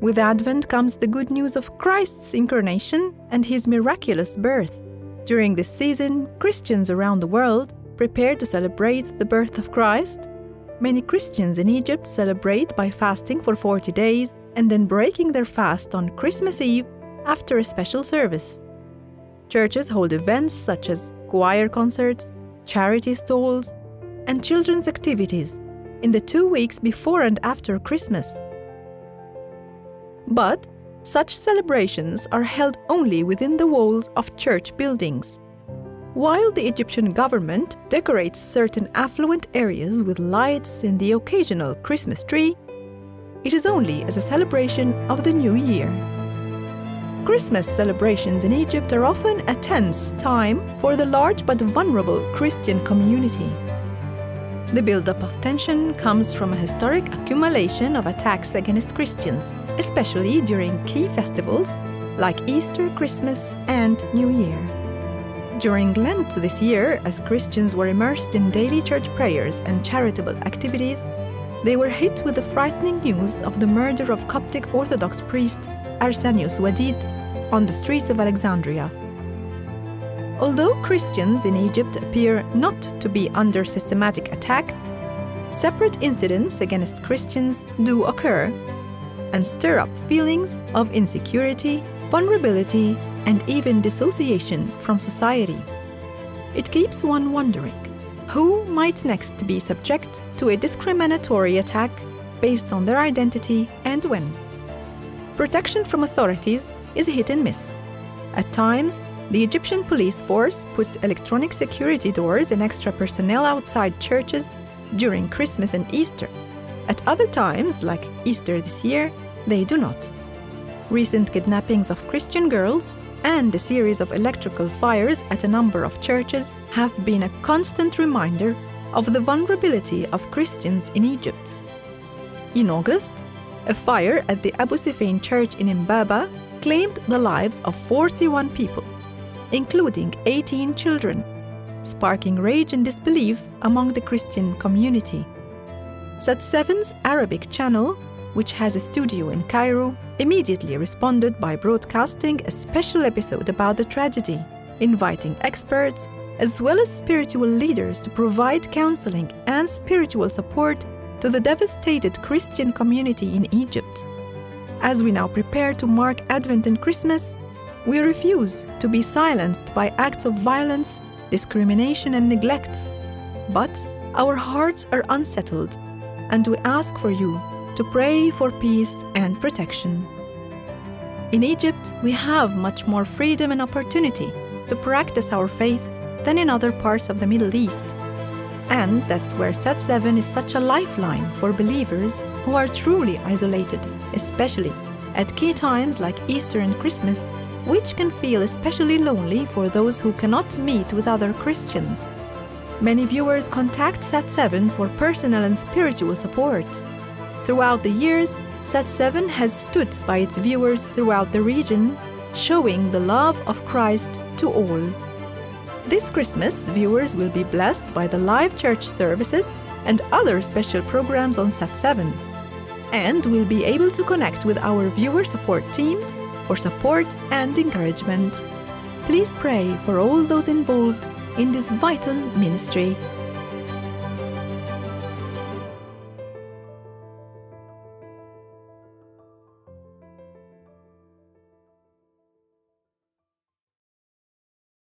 With Advent comes the good news of Christ's incarnation and his miraculous birth. During this season, Christians around the world prepare to celebrate the birth of Christ. Many Christians in Egypt celebrate by fasting for 40 days and then breaking their fast on Christmas Eve after a special service. Churches hold events such as choir concerts, charity stalls, and children's activities in the 2 weeks before and after Christmas. But such celebrations are held only within the walls of church buildings. While the Egyptian government decorates certain affluent areas with lights and the occasional Christmas tree, it is only as a celebration of the New Year. Christmas celebrations in Egypt are often a tense time for the large but vulnerable Christian community. The buildup of tension comes from a historic accumulation of attacks against Christians, especially during key festivals like Easter, Christmas, and New Year. During Lent this year, as Christians were immersed in daily church prayers and charitable activities, they were hit with the frightening news of the murder of Coptic Orthodox priest Arsenius Wadid on the streets of Alexandria. Although Christians in Egypt appear not to be under systematic attack, separate incidents against Christians do occur and stir up feelings of insecurity, vulnerability, and even dissociation from society. It keeps one wondering, who might next be subject to a discriminatory attack based on their identity and when? Protection from authorities is hit and miss. At times, the Egyptian police force puts electronic security doors and extra personnel outside churches during Christmas and Easter. At other times, like Easter this year, they do not. Recent kidnappings of Christian girls and a series of electrical fires at a number of churches have been a constant reminder of the vulnerability of Christians in Egypt. In August, a fire at the Abu Sifain church in Mbaba claimed the lives of 41 people, including 18 children, sparking rage and disbelief among the Christian community. Sat7's Arabic channel, which has a studio in Cairo, immediately responded by broadcasting a special episode about the tragedy, inviting experts as well as spiritual leaders to provide counseling and spiritual support to the devastated Christian community in Egypt. As we now prepare to mark Advent and Christmas, we refuse to be silenced by acts of violence, discrimination, and neglect. But our hearts are unsettled, and we ask for you to pray for peace and protection. In Egypt, we have much more freedom and opportunity to practice our faith than in other parts of the Middle East. And that's where Sat7 is such a lifeline for believers who are truly isolated, especially at key times like Easter and Christmas, which can feel especially lonely for those who cannot meet with other Christians. Many viewers contact Sat7 for personal and spiritual support. Throughout the years, Sat7 has stood by its viewers throughout the region, showing the love of Christ to all. This Christmas, viewers will be blessed by the live church services and other special programs on Sat7, and will be able to connect with our viewer support teams for support and encouragement. Please pray for all those involved in this vital ministry.